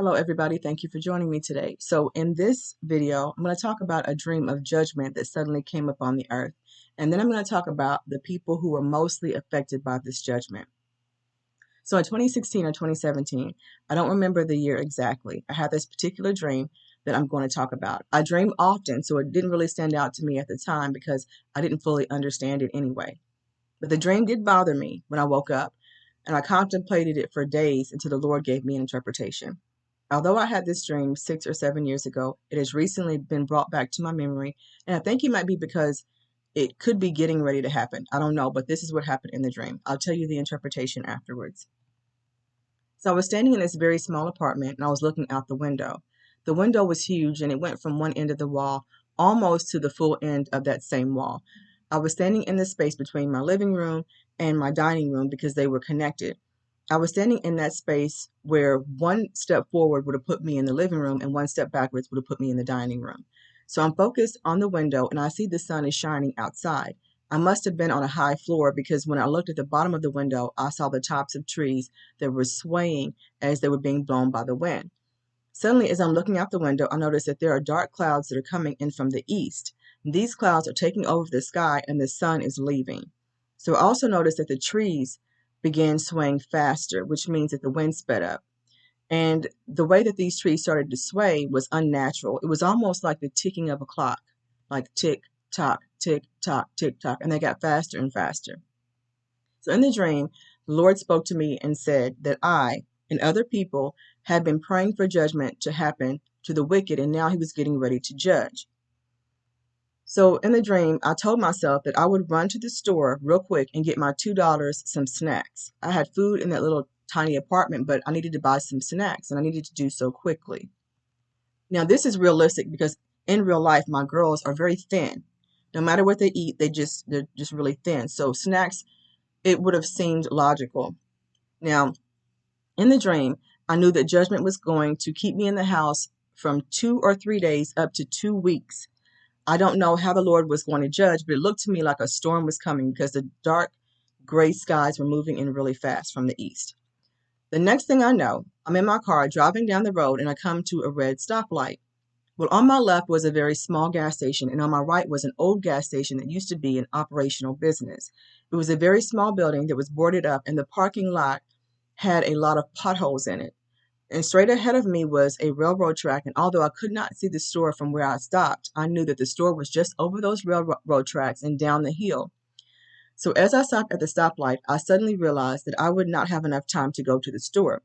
Hello, everybody. Thank you for joining me today. So in this video, I'm going to talk about a dream of judgment that suddenly came upon the earth. And then I'm going to talk about the people who were mostly affected by this judgment. So in 2016 or 2017, I don't remember the year exactly, I had this particular dream that I'm going to talk about. I dream often, so it didn't really stand out to me at the time because I didn't fully understand it anyway. But the dream did bother me when I woke up, and I contemplated it for days until the Lord gave me an interpretation. Although I had this dream 6 or 7 years ago, it has recently been brought back to my memory, and I think it might be because it could be getting ready to happen. I don't know, but this is what happened in the dream. I'll tell you the interpretation afterwards. So I was standing in this very small apartment, and I was looking out the window. The window was huge, and it went from one end of the wall almost to the full end of that same wall. I was standing in the space between my living room and my dining room because they were connected. I was standing in that space where one step forward would have put me in the living room and one step backwards would have put me in the dining room. So I'm focused on the window and I see the sun is shining outside. I must have been on a high floor because when I looked at the bottom of the window, I saw the tops of trees that were swaying as they were being blown by the wind. Suddenly, as I'm looking out the window, I notice that there are dark clouds that are coming in from the east. These clouds are taking over the sky and the sun is leaving. So I also noticed that the trees began swaying faster, which means that the wind sped up. And the way that these trees started to sway was unnatural. It was almost like the ticking of a clock, like tick, tock, tick, tock, tick, tock, and they got faster and faster. So in the dream, the Lord spoke to me and said that I and other people had been praying for judgment to happen to the wicked, and now he was getting ready to judge. So in the dream, I told myself that I would run to the store real quick and get my $2 some snacks. I had food in that little tiny apartment, but I needed to buy some snacks, and I needed to do so quickly. Now, this is realistic because in real life, my girls are very thin. No matter what they eat, they're just really thin. So snacks, it would have seemed logical. Now, in the dream, I knew that judgment was going to keep me in the house from 2 or 3 days up to 2 weeks. I don't know how the Lord was going to judge, but it looked to me like a storm was coming because the dark gray skies were moving in really fast from the east. The next thing I know, I'm in my car driving down the road and I come to a red stoplight. Well, on my left was a very small gas station, and on my right was an old gas station that used to be an operational business. It was a very small building that was boarded up, and the parking lot had a lot of potholes in it. And straight ahead of me was a railroad track, and although I could not see the store from where I stopped, I knew that the store was just over those railroad tracks and down the hill. So as I stopped at the stoplight, I suddenly realized that I would not have enough time to go to the store.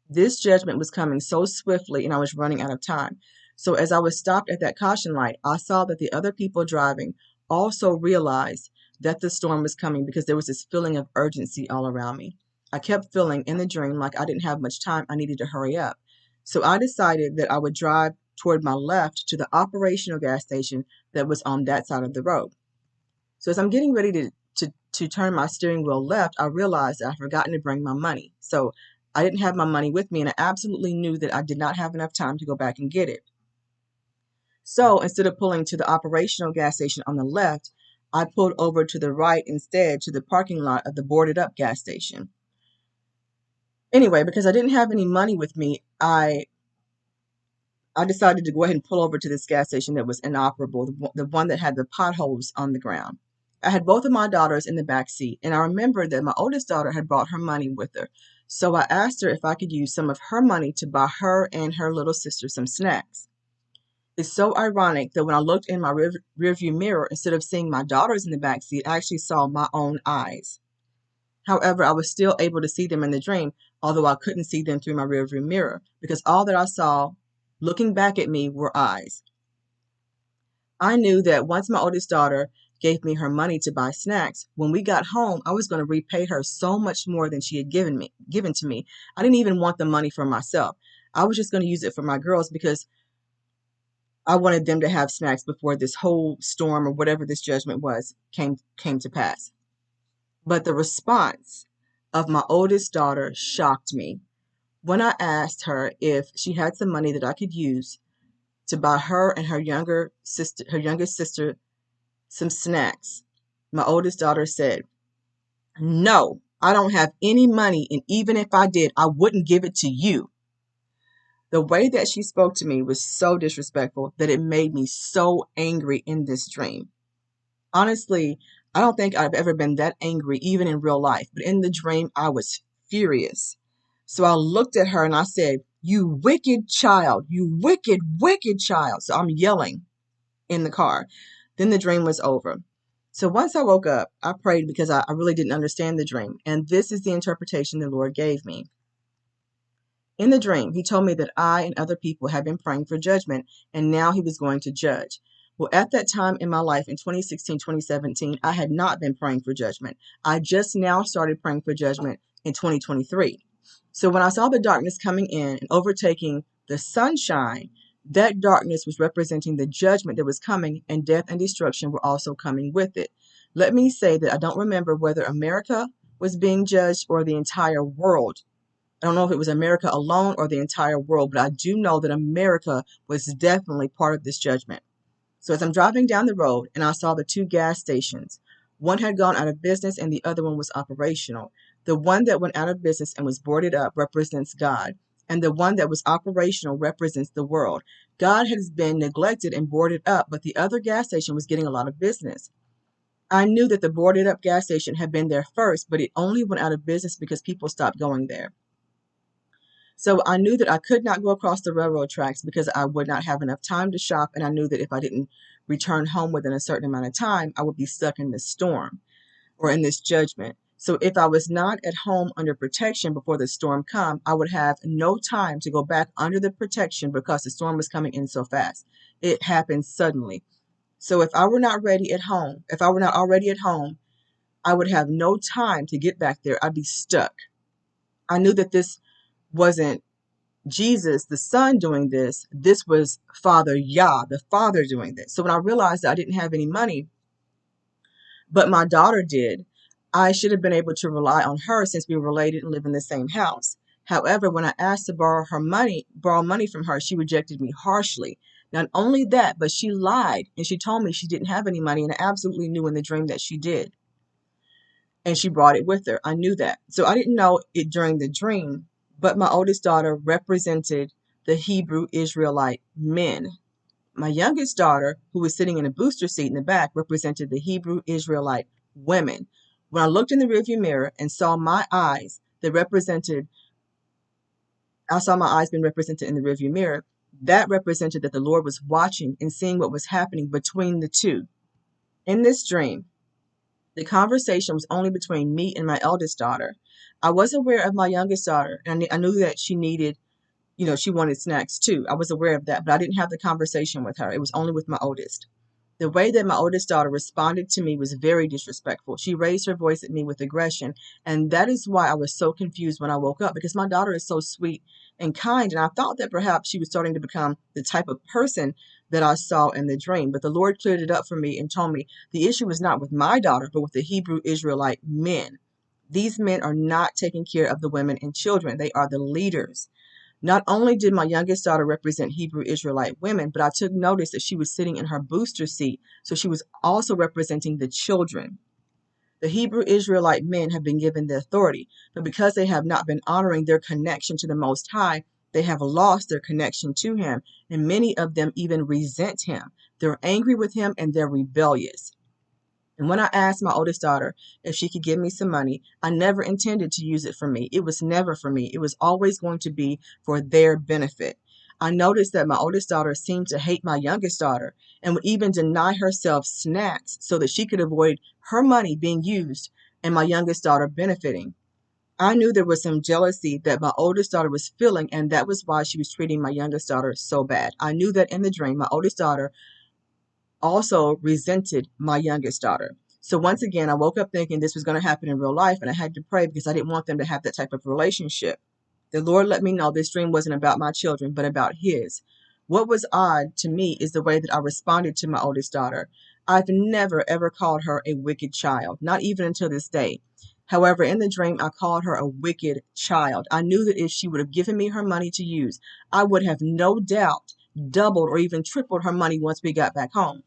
This judgment was coming so swiftly, and I was running out of time. So as I was stopped at that caution light, I saw that the other people driving also realized that the storm was coming because there was this feeling of urgency all around me. I kept feeling in the dream like I didn't have much time. I needed to hurry up. So I decided that I would drive toward my left to the operational gas station that was on that side of the road. So as I'm getting ready to turn my steering wheel left, I realized that I'd forgotten to bring my money. So I didn't have my money with me, and I absolutely knew that I did not have enough time to go back and get it. So instead of pulling to the operational gas station on the left, I pulled over to the right instead to the parking lot of the boarded up gas station. Anyway, because I didn't have any money with me, I decided to go ahead and pull over to this gas station that was inoperable, the one that had the potholes on the ground. I had both of my daughters in the back seat, and I remembered that my oldest daughter had brought her money with her. So I asked her if I could use some of her money to buy her and her little sister some snacks. It's so ironic that when I looked in my rearview mirror, instead of seeing my daughters in the back seat, I actually saw my own eyes. However, I was still able to see them in the dream, although I couldn't see them through my rearview mirror, because all that I saw looking back at me were eyes. I knew that once my oldest daughter gave me her money to buy snacks, when we got home, I was going to repay her so much more than she had given to me. I didn't even want the money for myself. I was just going to use it for my girls because I wanted them to have snacks before this whole storm or whatever this judgment was came to pass. But the response of my oldest daughter shocked me. When I asked her if she had some money that I could use to buy her and her youngest sister some snacks, my oldest daughter said, "No, I don't have any money, and even if I did, I wouldn't give it to you." The way that she spoke to me was so disrespectful that it made me so angry in this dream. Honestly, I don't think I've ever been that angry, even in real life. But in the dream, I was furious. So I looked at her and I said, "You wicked child, you wicked, wicked child." So I'm yelling in the car. Then the dream was over. So once I woke up, I prayed because I really didn't understand the dream. And this is the interpretation the Lord gave me. In the dream, he told me that I and other people had been praying for judgment, and now he was going to judge. Well, at that time in my life, in 2016, 2017, I had not been praying for judgment. I just now started praying for judgment in 2023. So when I saw the darkness coming in and overtaking the sunshine, that darkness was representing the judgment that was coming, and death and destruction were also coming with it. Let me say that I don't remember whether America was being judged or the entire world. I don't know if it was America alone or the entire world, but I do know that America was definitely part of this judgment. So as I'm driving down the road and I saw the two gas stations, one had gone out of business and the other one was operational. The one that went out of business and was boarded up represents God, and the one that was operational represents the world. God has been neglected and boarded up, but the other gas station was getting a lot of business. I knew that the boarded up gas station had been there first, but it only went out of business because people stopped going there. So I knew that I could not go across the railroad tracks because I would not have enough time to shop. And I knew that if I didn't return home within a certain amount of time, I would be stuck in this storm or in this judgment. So if I was not at home under protection before the storm come, I would have no time to go back under the protection because the storm was coming in so fast. It happened suddenly. So if I were not ready at home, if I were not already at home, I would have no time to get back there. I'd be stuck. I knew that this wasn't Jesus, the Son, doing this. This was Father Yah, the Father, doing this. So when I realized that I didn't have any money, but my daughter did, I should have been able to rely on her since we were related and live in the same house. However, when I asked to borrow money from her, she rejected me harshly. Not only that, but she lied and she told me she didn't have any money, and I absolutely knew in the dream that she did. And she brought it with her. I knew that. So I didn't know it during the dream, but my oldest daughter represented the Hebrew Israelite men. My youngest daughter, who was sitting in a booster seat in the back, represented the Hebrew Israelite women. When I looked in the rearview mirror and saw my eyes I saw my eyes being represented in the rearview mirror. That represented that the Lord was watching and seeing what was happening between the two. In this dream, the conversation was only between me and my eldest daughter. I was aware of my youngest daughter, and I knew that she needed, she wanted snacks too. I was aware of that, but I didn't have the conversation with her. It was only with my oldest. The way that my oldest daughter responded to me was very disrespectful. She raised her voice at me with aggression, and that is why I was so confused when I woke up, because my daughter is so sweet and kind, and I thought that perhaps she was starting to become the type of person that I saw in the dream. But the Lord cleared it up for me and told me the issue was not with my daughter, but with the Hebrew Israelite men. These men are not taking care of the women and children. They are the leaders. Not only did my youngest daughter represent Hebrew Israelite women, but I took notice that she was sitting in her booster seat, so she was also representing the children. The Hebrew Israelite men have been given the authority, but because they have not been honoring their connection to the Most High, they have lost their connection to Him, and many of them even resent Him. They're angry with Him and they're rebellious. And when I asked my oldest daughter if she could give me some money, I never intended to use it for me. It was never for me. It was always going to be for their benefit. I noticed that my oldest daughter seemed to hate my youngest daughter and would even deny herself snacks so that she could avoid her money being used and my youngest daughter benefiting. I knew there was some jealousy that my oldest daughter was feeling, and that was why she was treating my youngest daughter so bad. I knew that in the dream, my oldest daughter also resented my youngest daughter. So once again, I woke up thinking this was going to happen in real life, and I had to pray because I didn't want them to have that type of relationship. The Lord let me know this dream wasn't about my children, but about His. What was odd to me is the way that I responded to my oldest daughter. I've never, ever called her a wicked child, not even until this day. However, in the dream, I called her a wicked child. I knew that if she would have given me her money to use, I would have no doubt doubled or even tripled her money once we got back home.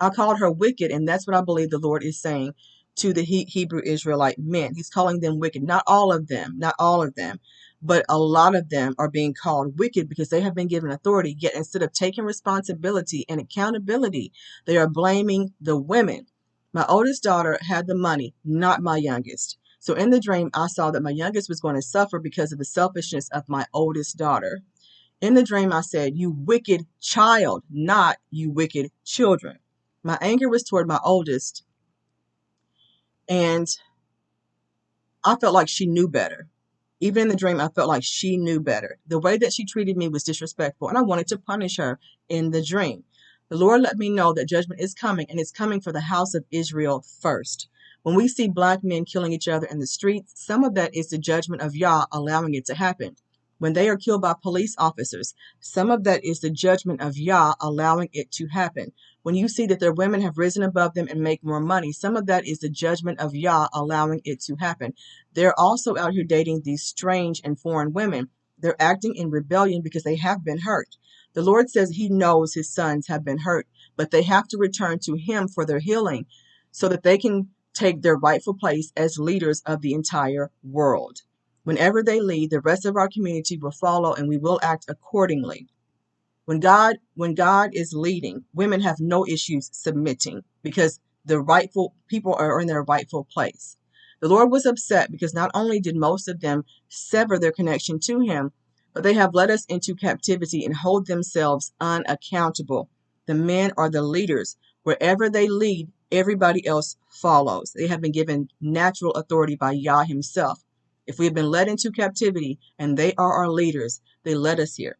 I called her wicked, and that's what I believe the Lord is saying to the Hebrew Israelite men. He's calling them wicked. Not all of them, not all of them, But a lot of them are being called wicked because they have been given authority, yet instead of taking responsibility and accountability, they are blaming the women. My oldest daughter had the money, not my youngest. So in the dream, I saw that my youngest was going to suffer because of the selfishness of my oldest daughter. In the dream, I said, "You wicked child," not "you wicked children." My anger was toward my oldest, and I felt like she knew better. Even in the dream, I felt like she knew better. The way that she treated me was disrespectful, and I wanted to punish her in the dream. The Lord let me know that judgment is coming, and it's coming for the house of Israel first. When we see black men killing each other in the streets, some of that is the judgment of Yah allowing it to happen. When they are killed by police officers, some of that is the judgment of Yah allowing it to happen. When you see that their women have risen above them and make more money, some of that is the judgment of Yah allowing it to happen. They're also out here dating these strange and foreign women. They're acting in rebellion because they have been hurt. The Lord says he knows his sons have been hurt, but they have to return to him for their healing so that they can take their rightful place as leaders of the entire world. Whenever they lead, the rest of our community will follow and we will act accordingly. When God is leading, women have no issues submitting because the rightful people are in their rightful place. The Lord was upset because not only did most of them sever their connection to him, but they have led us into captivity and hold themselves unaccountable. The men are the leaders. Wherever they lead, everybody else follows. They have been given natural authority by Yah himself. If we have been led into captivity and they are our leaders, they led us here.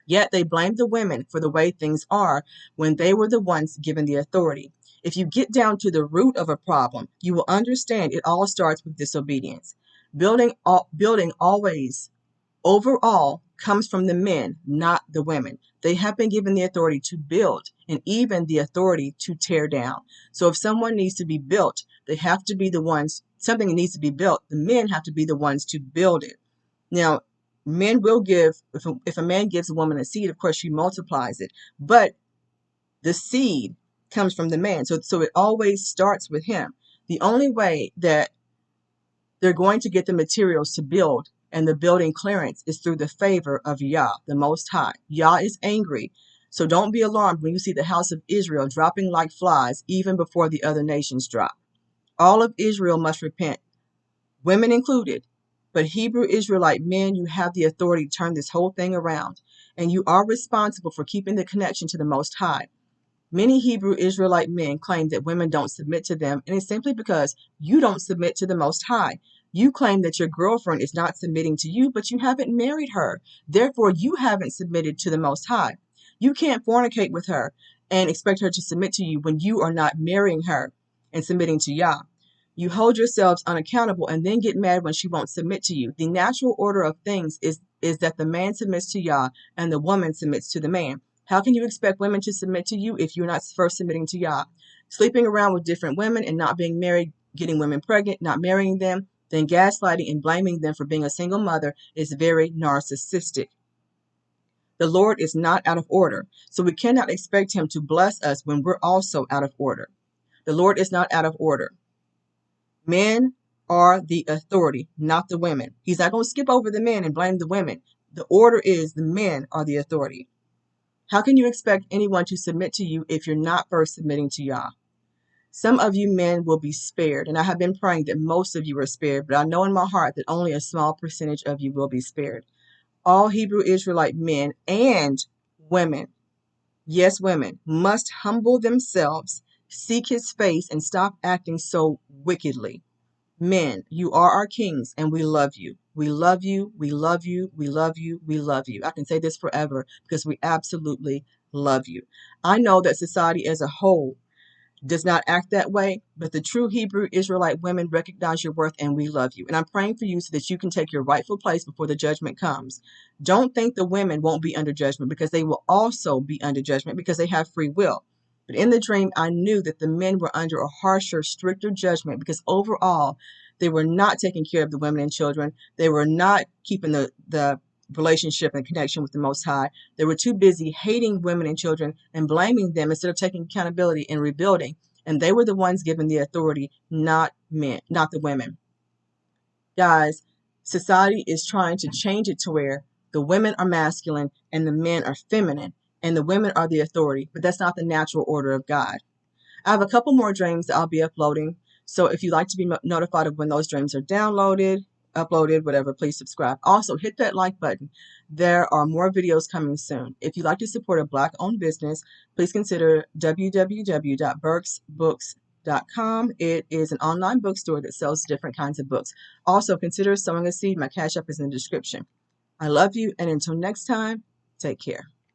Yet they blame the women for the way things are when they were the ones given the authority. If you get down to the root of a problem, you will understand it all starts with disobedience. Building always overall comes from the men, not the women. They have been given the authority to build and even the authority to tear down. So if someone needs to be built, they have to be the ones, something needs to be built, the men have to be the ones to build it. Now, men will give, if a man gives a woman a seed, of course she multiplies it, but the seed comes from the man. So it always starts with him. The only way that they're going to get the materials to build and the building clearance is through the favor of Yah, the Most High. Yah is angry. So don't be alarmed when you see the house of Israel dropping like flies even before the other nations drop. All of Israel must repent, women included. But Hebrew Israelite men, you have the authority to turn this whole thing around. And you are responsible for keeping the connection to the Most High. Many Hebrew Israelite men claim that women don't submit to them, and it's simply because you don't submit to the Most High. You claim that your girlfriend is not submitting to you, but you haven't married her. Therefore, you haven't submitted to the Most High. You can't fornicate with her and expect her to submit to you when you are not marrying her and submitting to Yah. You hold yourselves unaccountable and then get mad when she won't submit to you. The natural order of things is that the man submits to Yah and the woman submits to the man. How can you expect women to submit to you if you're not first submitting to Yah? Sleeping around with different women and not being married, getting women pregnant, not marrying them, then gaslighting and blaming them for being a single mother is very narcissistic. The Lord is not out of order, so we cannot expect him to bless us when we're also out of order. The Lord is not out of order. Men are the authority, not the women. He's not going to skip over the men and blame the women. The order is the men are the authority. How can you expect anyone to submit to you if you're not first submitting to Yah? Some of you men will be spared, and I have been praying that most of you are spared, but I know in my heart that only a small percentage of you will be spared. All Hebrew Israelite men and women, yes, women, must humble themselves, seek his face, and stop acting so wickedly. Men, you are our kings, and we love you. We love you. We love you. We love you. We love you. I can say this forever because we absolutely love you. I know that society as a whole does not act that way, but the true Hebrew Israelite women recognize your worth and we love you. And I'm praying for you so that you can take your rightful place before the judgment comes. Don't think the women won't be under judgment because they will also be under judgment because they have free will. But in the dream, I knew that the men were under a harsher, stricter judgment because overall, they were not taking care of the women and children. They were not keeping the relationship and connection with the Most High. They were too busy hating women and children and blaming them instead of taking accountability and rebuilding. And they were the ones given the authority, not men, not the women. Guys, Society is trying to change it to where the women are masculine and the men are feminine, and the women are the authority, but that's not the natural order of God. I have a couple more dreams that I'll be uploading. So if you'd like to be notified of when those dreams are downloaded, uploaded, whatever, please subscribe. Also, hit that like button. There are more videos coming soon. If you'd like to support a Black-owned business, please consider www.burksbooks.com. It is an online bookstore that sells different kinds of books. Also, consider sowing a seed. My Cash App is in the description. I love you, and until next time, take care.